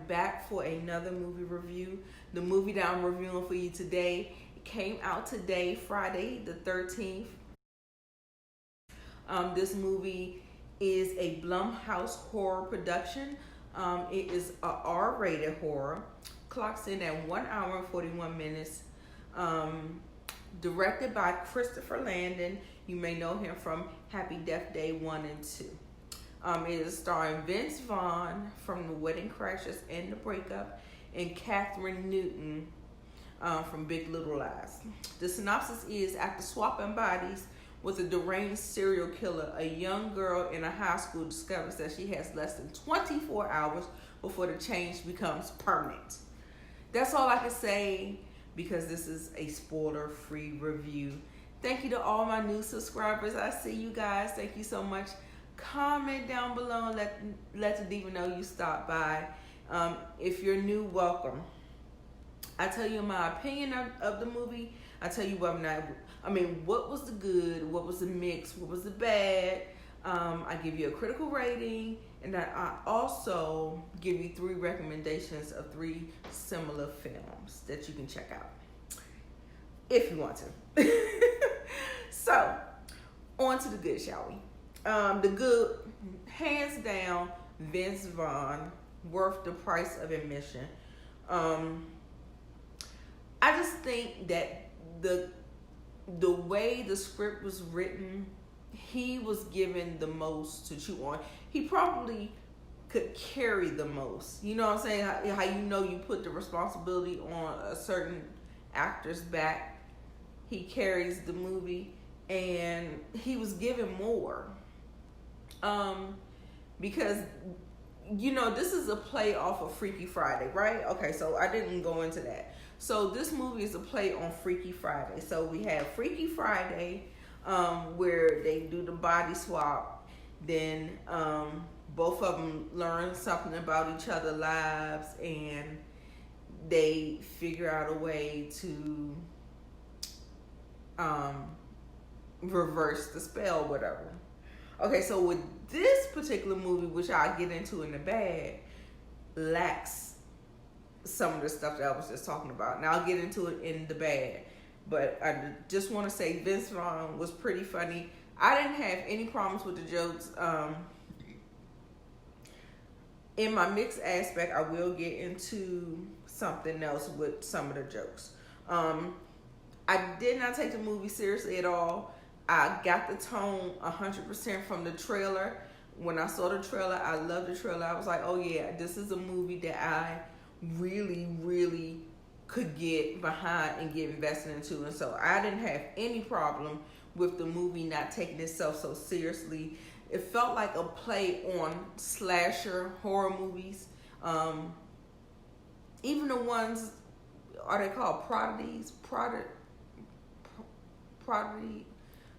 back for another movie review. The movie that I'm reviewing for you today came out today, Friday the 13th. This movie is a Blumhouse horror production. It is a R-rated horror. Clocks in at 1 hour and 41 minutes. Directed by Christopher Landon. You may know him from Happy Death Day 1 and 2. It is starring Vince Vaughn from The Wedding Crashers and The Breakup, and Catherine Newton from Big Little Lies. The synopsis is: after swapping bodies with a deranged serial killer, a young girl in a high school discovers that she has less than 24 hours before the change becomes permanent. That's all I can say, because this is a spoiler-free review. Thank you to all my new subscribers. I see you guys. Thank you so much. Comment down below and let the diva know you stopped by. If you're new, welcome. I tell you my opinion of the movie. I tell you what what was the good, what was the mix, what was the bad. I give you a critical rating, and I also give you 3 recommendations of 3 similar films that you can check out if you want to. So, on to the good, shall we? The good, hands down, Vince Vaughn, worth the price of admission. I just think that the way the script was written, he was given the most to chew on. He probably could carry the most. You know what I'm saying? How you know you put the responsibility on a certain actor's back. He carries the movie, and he was given more. Because, you know, this is a play off of Freaky Friday, right? Okay, so I didn't go into that. So this movie is a play on Freaky Friday. So we have Freaky Friday, where they do the body swap. Then both of them learn something about each other's lives, and they figure out a way to reverse the spell, whatever. Okay, so with this particular movie, which I'll get into in the bag, lacks some of the stuff that I was just talking about. Now I'll get into it in the bag. But I just want to say Vince Vaughn was pretty funny. I didn't have any problems with the jokes. In my mixed aspect, I will get into something else with some of the jokes. I did not take the movie seriously at all. I got the tone 100% from the trailer. When I saw the trailer, I loved the trailer. I was like, oh yeah, this is a movie that I really, really could get behind and get invested into. And so I didn't have any problem with the movie not taking itself so seriously. It felt like a play on slasher horror movies. Even the ones, are they called parodies? Parody?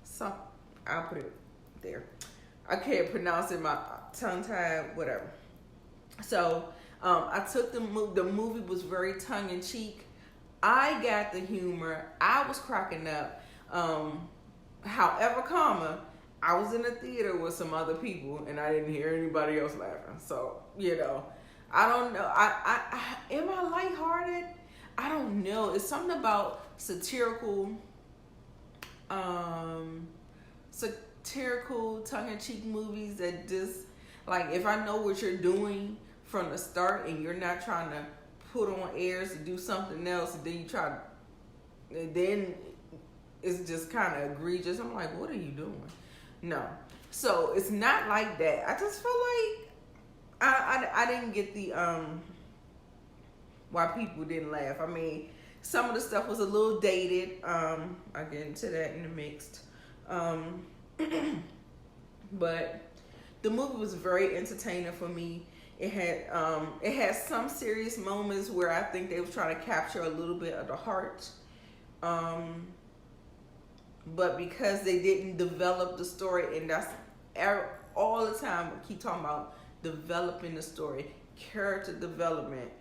Some, I'll put it there. I can't pronounce it, my tongue tied, whatever. So I took the movie was very tongue in cheek. I got the humor. I was cracking up. However, I was in a theater with some other people, and I didn't hear anybody else laughing. So, you know, I don't know. I am I lighthearted? I don't know. It's something about satirical tongue-in-cheek movies that just, like, if I know what you're doing from the start and you're not trying to put on airs to do something else, and then you try to, and then it's just kind of egregious. I'm like, what are you doing? No. So it's not like that. I just feel like I didn't get the why people didn't laugh. I mean, some of the stuff was a little dated. I'll get into that in the mixed. But the movie was very entertaining for me. It had some serious moments where I think they was trying to capture a little bit of the heart. But because they didn't develop the story, and that's all the time we keep talking about developing the story, character development,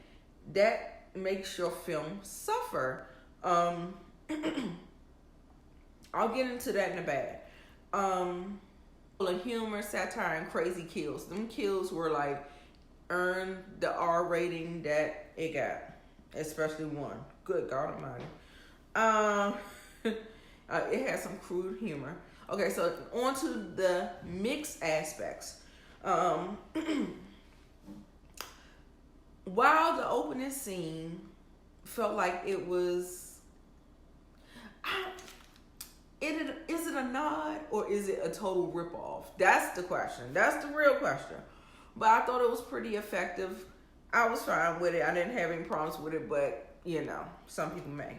that makes your film suffer. I'll get into that in a bag. Full of humor, satire, and crazy kills. Them kills were like earn the R rating that it got, especially one. Good God Almighty. It has some crude humor. Okay, so on to the mixed aspects. While the opening scene felt like it was, is it a nod or is it a total ripoff? That's the question. That's the real question. But I thought it was pretty effective. I was fine with it. I didn't have any problems with it, but some people may.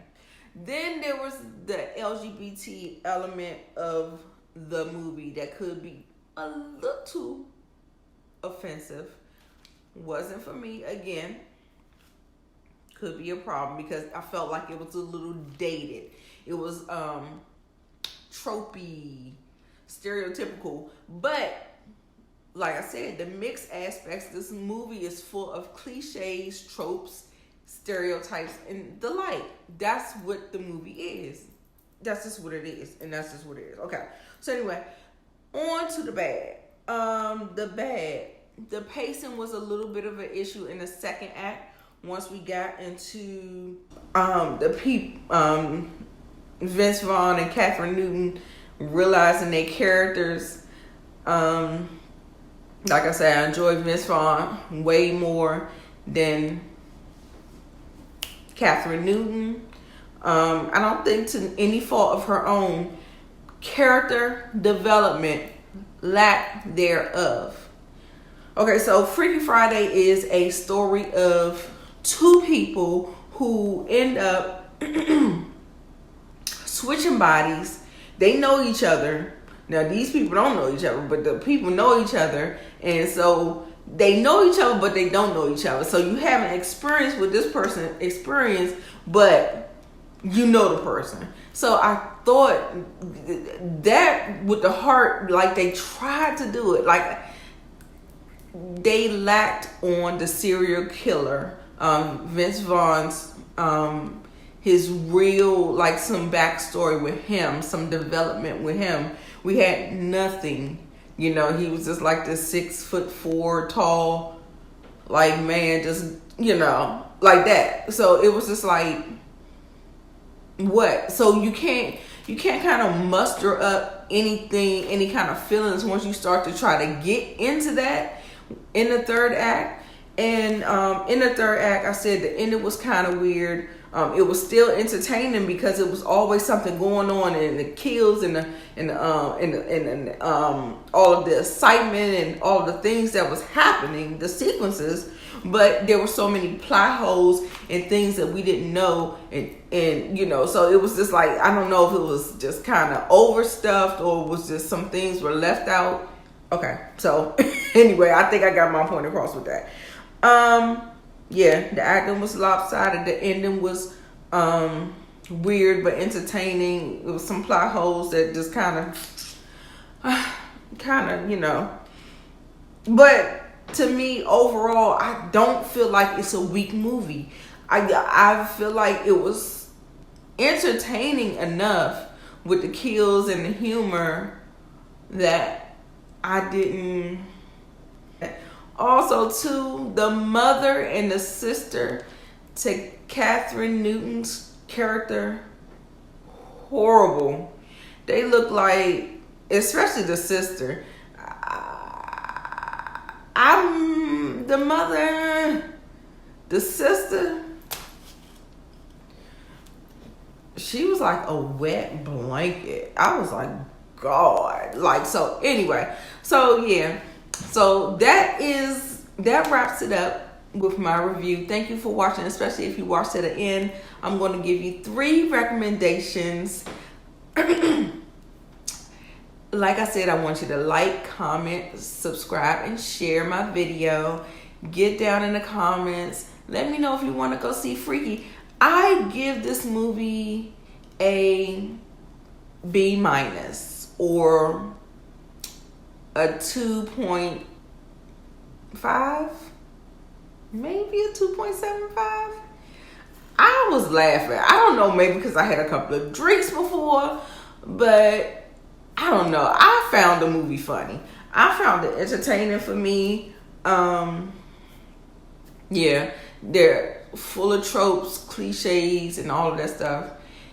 Then there was the LGBT element of the movie that could be a little offensive. Wasn't for me. Again, could be a problem because I felt like it was a little dated. It was tropey, stereotypical. But like I said, the mixed aspects, this movie is full of cliches, tropes, stereotypes, and the like. That's what the movie is. That's just what it is, and that's just what it is. Okay. So anyway, on to the bad. The pacing was a little bit of an issue in the second act. Once we got into Vince Vaughn and Catherine Newton realizing their characters. Like I said, I enjoyed Vince Vaughn way more than Catherine Newton. I don't think to any fault of her own, character development, lack thereof. Okay, so Freaky Friday is a story of two people who end up switching bodies. They know each other. Now, these people don't know each other, but the people know each other. And so they know each other, but they don't know each other. So you haven't experienced what this person experienced, but you know the person. So I thought that with the heart, like they tried to do it. Like they lacked on the serial killer. Vince Vaughn's, his real, like some backstory with him, some development with him. We had nothing. He was just like this 6'4" tall, like man, just, like that. So it was just like, what? So you can't kind of muster up anything, any kind of feelings once you start to try to get into that in the third act. And in the third act, I said the ending was kind of weird. It was still entertaining because it was always something going on, and the kills and all of the excitement and all of the things that was happening, the sequences. But there were so many plot holes and things that we didn't know, and so it was just like, I don't know if it was just kind of overstuffed or it was just some things were left out. Okay, so anyway, I think I got my point across with that. Yeah, the acting was lopsided. The ending was weird but entertaining. It was some plot holes that just kind of, But to me, overall, I don't feel like it's a weak movie. I feel like it was entertaining enough with the kills and the humor that I didn't. Also, too, the mother and the sister to Catherine Newton's character, horrible. They look like, especially the sister. The mother, the sister, she was like a wet blanket. I was like, God. So anyway, so yeah. So that wraps it up with my review. Thank you for watching, especially if you watched to the end. I'm going to give you 3 recommendations. Like I said, I want you to like, comment, subscribe, and share my video. Get down in the comments. Let me know if you want to go see Freaky. I give this movie a B- or a 2.5, maybe a 2.75. I was laughing. I don't know, maybe because I had a couple of drinks before, but I don't know. I found the movie funny. I found it entertaining for me. Yeah, they're full of tropes, cliches, and all of that stuff.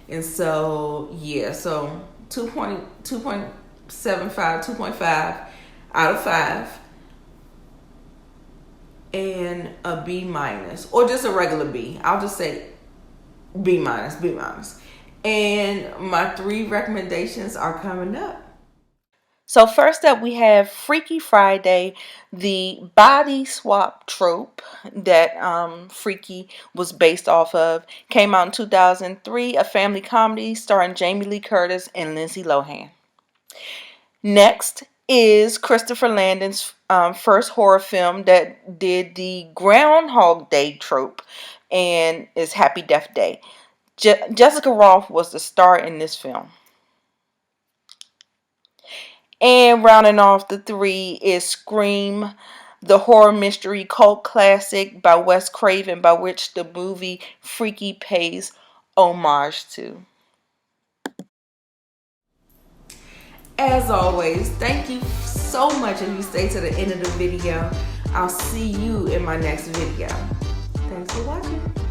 And so, yeah, so 2.75, 2.5 out of 5, and a B minus, or just a regular B. I'll just say B minus, B minus. And my 3 recommendations are coming up. So first up, we have Freaky Friday, the body swap trope that Freaky was based off of. Came out in 2003, a family comedy starring Jamie Lee Curtis and Lindsay Lohan. Next is Christopher Landon's first horror film that did the Groundhog Day trope, and is Happy Death Day. Jessica Rothe was the star in this film. And rounding off the 3 is Scream, the horror mystery cult classic by Wes Craven, by which the movie Freaky pays homage to. As always, thank you so much if you stay to the end of the video. I'll see you in my next video. Thanks for watching.